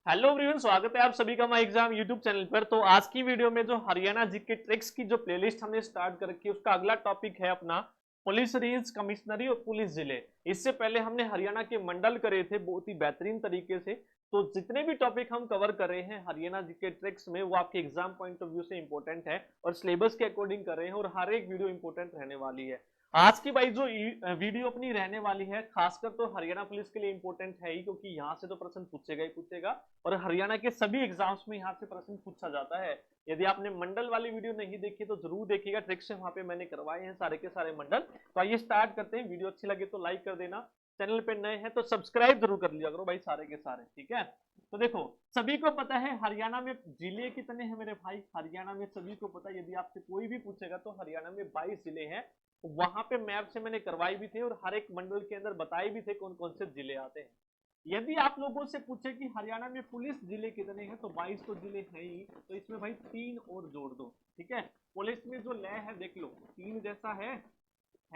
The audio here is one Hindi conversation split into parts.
हेलो एवरीवन, स्वागत है आप सभी का माई एग्जाम यूट्यूब चैनल पर। तो आज की वीडियो में जो हरियाणा जीके ट्रिक्स की जो प्लेलिस्ट हमने स्टार्ट कर रखी है उसका अगला टॉपिक है अपना पुलिस रेंज, कमिश्नरी और पुलिस जिले। इससे पहले हमने हरियाणा के मंडल करे थे बहुत ही बेहतरीन तरीके से। तो जितने भी टॉपिक हम कवर कर रहे हैं हरियाणा जीके ट्रिक्स में वो आपके एग्जाम पॉइंट ऑफ व्यू से इंपॉर्टेंट है और सिलेबस के अकॉर्डिंग कर रहे हैं और हर एक वीडियो इंपॉर्टेंट रहने वाली है। आज की भाई जो वीडियो अपनी रहने वाली है खासकर तो हरियाणा पुलिस के लिए इंपॉर्टेंट है ही, क्योंकि यहाँ से तो प्रश्न पूछेगा ही पूछेगा और हरियाणा के सभी एग्जाम्स में यहाँ से प्रश्न पूछा जाता है। यदि आपने मंडल वाली वीडियो नहीं देखी तो जरूर देखिएगा, ट्रिक्स से वहां पे मैंने करवाए हैं सारे के सारे मंडल। तो आइए स्टार्ट करते हैं। वीडियो अच्छी लगे तो लाइक कर देना, चैनल पे नए हैं तो सब्सक्राइब जरूर कर लिया करो भाई सारे के सारे, ठीक है। तो देखो, सभी को पता है हरियाणा में जिले कितने हैं मेरे भाई। हरियाणा में सभी को पता है, यदि आपसे कोई भी पूछेगा तो हरियाणा में 22 जिले हैं। वहां पे मैप से मैंने करवाई भी थी और हर एक मंडल के अंदर बताए भी थे कौन कौन से जिले आते हैं। यदि आप लोगों से पूछे कि हरियाणा में पुलिस जिले कितने हैं तो 22 तो जिले हैं ही, तो इसमें भाई 3 और जोड़ दो, ठीक है। पुलिस में जो लय है देख लो, 3 जैसा है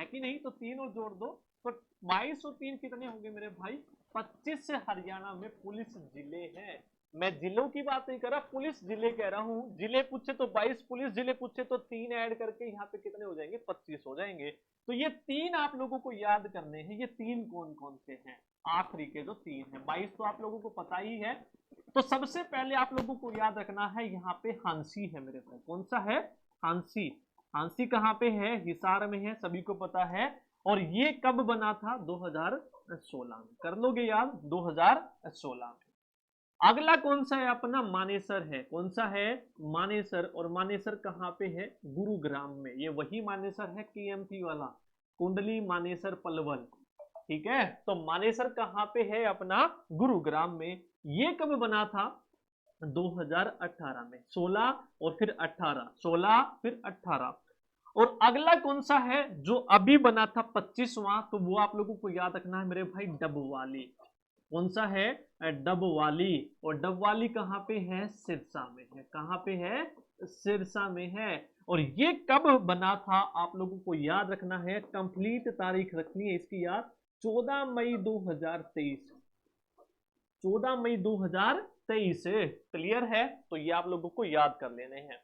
कि नहीं, तो 3 और जोड़ दो तो 22 और 3 कितने होंगे मेरे भाई, 25 से हरियाणा में पुलिस जिले हैं। मैं जिलों की बात नहीं कर रहा, पुलिस जिले कह रहा हूं। जिले पूछे तो 22, पुलिस जिले पूछे तो 3 ऐड करके यहाँ पे कितने हो जाएंगे, 25 हो जाएंगे। तो ये 3 आप लोगों को याद करने हैं। ये 3 कौन कौन से हैं, आखिरी के जो 3 है। 22 तो आप लोगों को पता ही है। तो सबसे पहले आप लोगों को याद रखना है, यहाँ पे हांसी है मेरे भाई। कौन सा है, हांसी। हांसी कहाँ पे है, हिसार में है, सभी को पता है। और ये कब बना था, 2016 में। कर लोगे याद, 2016 में। अगला कौन सा है अपना, मानेसर है। कौन सा है, मानेसर। और मानेसर कहाँ पे है, गुरुग्राम में। ये वही मानेसर है केएमपी वाला, कुंडली मानेसर पलवल, ठीक है। तो मानेसर कहाँ पे है अपना, गुरुग्राम में। ये कब बना था, 2018 में। 16 और फिर 18, 16 फिर 18। और अगला कौन सा है जो अभी बना था 25वां, तो वो आप लोगों को याद रखना है मेरे भाई, डबवाली। कौन सा है, डबवाली। और डबवाली कहाँ पे है, सिरसा में है। कहाँ पे है, सिरसा में है। और ये कब बना था आप लोगों को याद रखना है, कंप्लीट तारीख रखनी है इसकी याद, 14 मई 2023। 14 मई 2023। क्लियर है, तो ये आप लोगों को याद कर लेने हैं।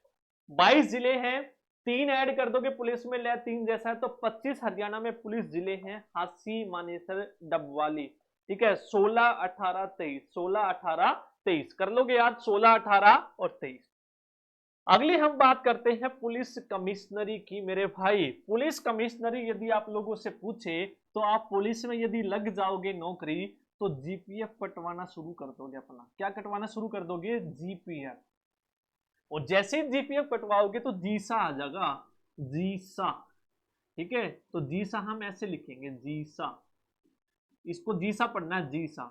22 जिले हैं, 3 ऐड कर दोगे पुलिस में, ले 3 जैसा है तो 25 हरियाणा में पुलिस जिले हैं, हांसी, मानेसर, डबवाली, ठीक है। 16, 18, 23, 16, 18, 23 कर लोगे याद, 16, 18 और 23। अगली हम बात करते हैं पुलिस कमिश्नरी की मेरे भाई। पुलिस कमिश्नरी यदि आप लोगों से पूछे तो आप पुलिस में यदि लग जाओगे नौकरी तो जीपीएफ कटवाना शुरू कर दोगे अपना। क्या कटवाना शुरू कर दोगे, जीपीएफ। और जैसे ही जीपीएफ कटवाओगे तो जीसा आ जाएगा, जीसा, ठीक है। तो जीसा हम ऐसे लिखेंगे, जीसा। इसको जीसा पढ़ना है, जीसा,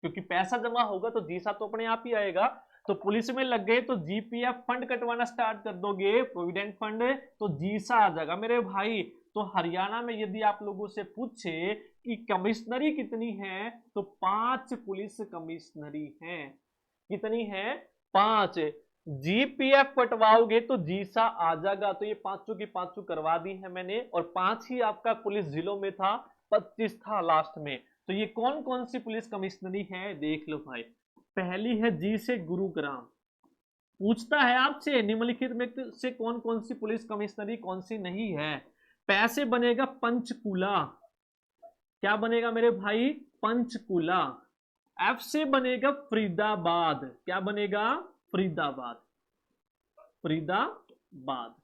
क्योंकि पैसा जमा होगा तो जीसा तो अपने आप ही आएगा। तो पुलिस में लग गए तो जीपीएफ फंड कटवाना स्टार्ट कर दोगे, प्रोविडेंट फंड, तो जीसा आ जाएगा मेरे भाई। तो हरियाणा में यदि आप लोगों से पूछे कि कमिश्नरी कितनी है तो 5 पुलिस कमिश्नरी है। कितनी है, 5। जीपीएफ कटवाओगे तो जीसा आ जाएगा। तो ये पांचों की पांचों करवा दी है मैंने, और 5 ही आपका पुलिस जिलों में था, 25 था लास्ट में। तो ये कौन कौन सी पुलिस कमिश्नरी है देख लो भाई। पहली है जी से गुरुग्राम। पूछता है आपसे निम्नलिखित में से कौन कौन सी पुलिस कमिश्नरी कौन सी नहीं है। पैसे बनेगा पंचकुला। क्या बनेगा मेरे भाई, पंचकुला। एफ से बनेगा फरीदाबाद। क्या बनेगा, फरीदाबाद, फरीदाबाद।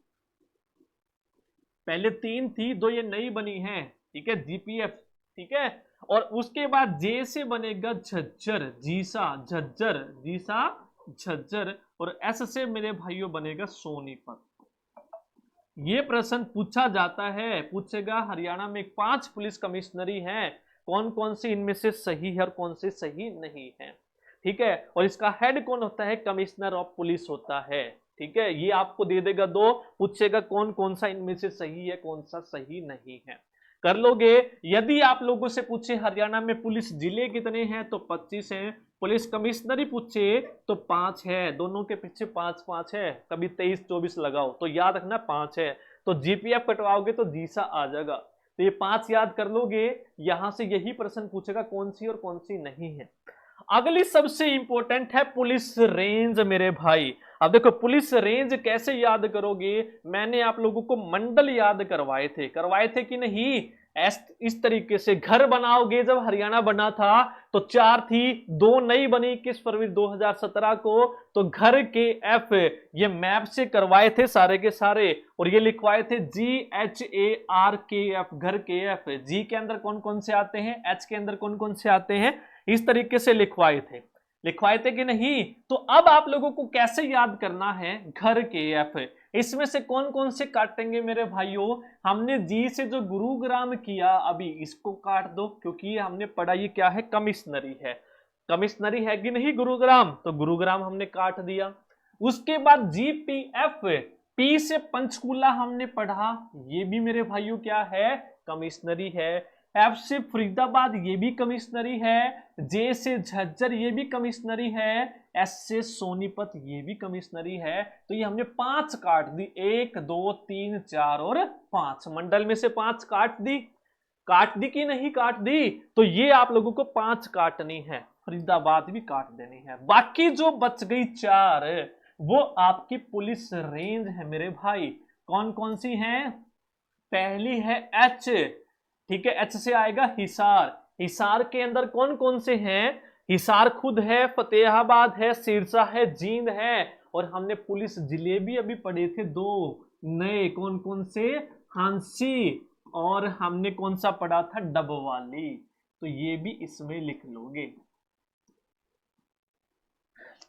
पहले 3 थी, 2 ये नई बनी है, ठीक है, जीपीएफ, ठीक है। और उसके बाद जे से बनेगा झज्जर, जीसा, झज्जर, जीसा, झज्जर। और एस से मेरे भाइयों बनेगा सोनीपत। ये प्रश्न पूछा जाता है, पूछेगा हरियाणा में 5 पुलिस कमिश्नरी हैं, कौन कौन सी इनमें से सही है और कौन से सही नहीं है, ठीक है। और इसका हेड कौन होता है, कमिश्नर ऑफ पुलिस होता है, ठीक है। ये आपको दे देगा 2, पूछेगा कौन कौन सा इनमें से सही है कौन सा सही नहीं है। कर लोगे। यदि आप लोगों से पूछे हरियाणा में पुलिस जिले कितने हैं तो 25 हैं। पुलिस कमिश्नरी पूछे तो 5 है, दोनों के पीछे 5 5 है, कभी 23 24 लगाओ तो याद रखना 5 है। तो जीपीएफ कटवाओगे तो जीसा आ जाएगा। तो ये 5 याद कर लोगे, यहां से यही प्रश्न पूछेगा कौन सी और कौन सी नहीं है। अगली सबसे इंपॉर्टेंट है पुलिस रेंज मेरे भाई। अब देखो पुलिस रेंज कैसे याद करोगे, मैंने आप लोगों को मंडल याद करवाए थे कि नहीं। इस तरीके से घर बनाओगे, जब हरियाणा बना था तो 4 थी, 2 नई बनी 21 फरवरी 2017 को, तो घर के एफ ये मैप से करवाए थे सारे के सारे, और ये लिखवाए थे GHARKF, घर के एफ। जी के अंदर कौन कौन से आते हैं, एच के अंदर कौन कौन से आते हैं, इस तरीके से लिखवाए थे कि नहीं। तो अब आप लोगों को कैसे याद करना है घर के एफ, इसमें से कौन कौन से काटेंगे मेरे भाइयों। हमने जी से जो गुरुग्राम किया, अभी इसको काट दो, क्योंकि ये हमने पढ़ा ये क्या है, कमिश्नरी है कि नहीं गुरुग्राम, तो गुरुग्राम हमने काट दिया। उसके बाद GPF, पी से पंचकूला हमने पढ़ा, ये भी मेरे भाइयों क्या है, कमिश्नरी है। एफ से फरीदाबाद, ये भी कमिश्नरी है। जे से झज्जर, ये भी कमिश्नरी है। एस से सोनीपत, ये भी कमिश्नरी है। तो ये हमने 5 काट दी, 1 2 3 4 और 5, मंडल में से 5 काट दी कि नहीं काट दी। तो ये आप लोगों को 5 काटनी है, फरीदाबाद भी काट देनी है। बाकी जो बच गई 4 वो आपकी पुलिस रेंज है मेरे भाई। कौन कौन सी हैं, पहली है एच, ठीक है, एच से आएगा हिसार। हिसार के अंदर कौन कौन से हैं, हिसार खुद है, फतेहाबाद है, सिरसा है, जींद है, और हमने पुलिस जिले भी अभी पढ़े थे 2 नए, कौन कौन से, हांसी, और हमने कौन सा पढ़ा था, डबवाली। तो ये भी इसमें लिख लोगे,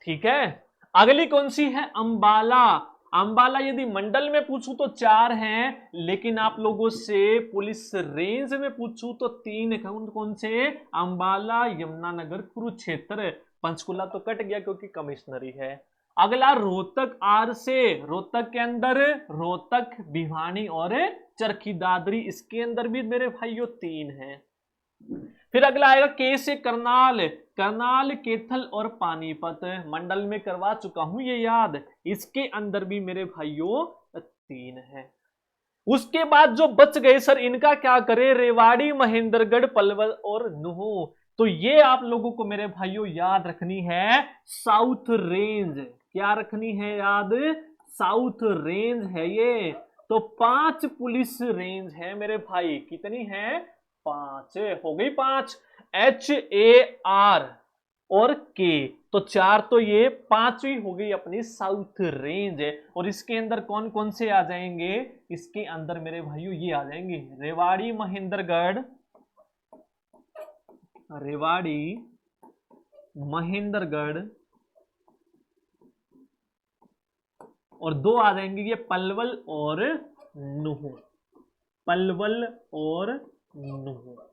ठीक है। अगली कौन सी है, अंबाला। अंबाला यदि मंडल में पूछूं तो 4 हैं, लेकिन आप लोगों से पुलिस रेंज में पूछूं तो 3। कौन कौन से, अंबाला, यमुनानगर, कुरुक्षेत्र। पंचकुला तो कट गया क्योंकि कमिश्नरी है। अगला रोहतक, आर से, रोहतक के अंदर रोहतक, भिवानी और चरखी दादरी, इसके अंदर भी मेरे भाइयों 3 हैं। फिर अगला आएगा के से करनाल, करनाल, केथल और पानीपत, मंडल में करवा चुका हूं ये याद, इसके अंदर भी मेरे भाइयों 3 है। उसके बाद जो बच गए सर इनका क्या करें, रेवाड़ी, महेंद्रगढ़, पलवल और नुह। तो ये आप लोगों को मेरे भाइयों याद रखनी है साउथ रेंज। क्या रखनी है याद, साउथ रेंज है ये। तो 5 पुलिस रेंज है मेरे भाई, कितनी है, 5 हो गई। 5 HAR और K, तो 4 तो ये, 5वीं हो गई अपनी साउथ रेंज है। और इसके अंदर कौन कौन से आ जाएंगे, इसके अंदर मेरे भाइयों ये आ जाएंगे, रेवाड़ी, महेंद्रगढ़, रेवाड़ी, महेंद्रगढ़, और 2 आ जाएंगे ये पलवल और नुह, पलवल और नुह।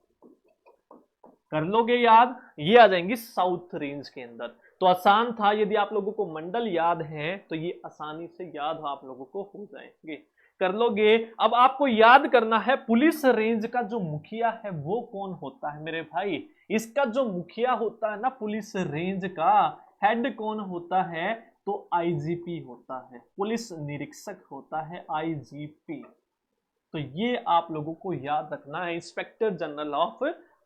कर लोगे याद, ये आ जाएंगी साउथ रेंज के अंदर। तो आसान था, यदि आप लोगों को मंडल याद है तो ये आसानी से याद आप लोगों को हो जाएंगे, कर लोगे। अब आपको याद करना है पुलिस रेंज का जो मुखिया है वो कौन होता है मेरे भाई। इसका जो मुखिया होता है ना पुलिस रेंज का, हेड कौन होता है, तो IGP होता है, पुलिस निरीक्षक होता है IGP। तो ये आप लोगों को याद रखना है, inspector general of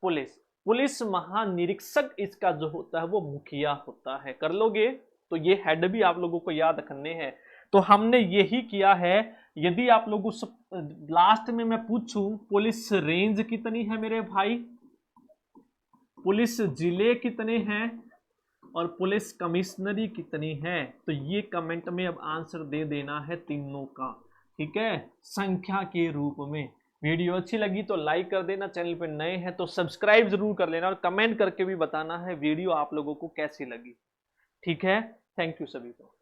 police, police महानिरीक्षक इसका जो होता है वो मुखिया होता है। कर लोगे, तो ये हेड भी आप लोगों को याद रखने हैं। तो हमने यही किया है। यदि आप लोगों से लास्ट में मैं पूछूं पुलिस रेंज कितनी है मेरे भाई, पुलिस जिले कितने हैं, और पुलिस कमिश्नरी कितनी है, तो ये कमेंट में अब आंसर दे देना है तीनों का, ठीक है, संख्या के रूप में। वीडियो अच्छी लगी तो लाइक कर देना, चैनल पे नए हैं तो सब्सक्राइब जरूर कर लेना, और कमेंट करके भी बताना है वीडियो आप लोगों को कैसी लगी, ठीक है। थैंक यू सभी को।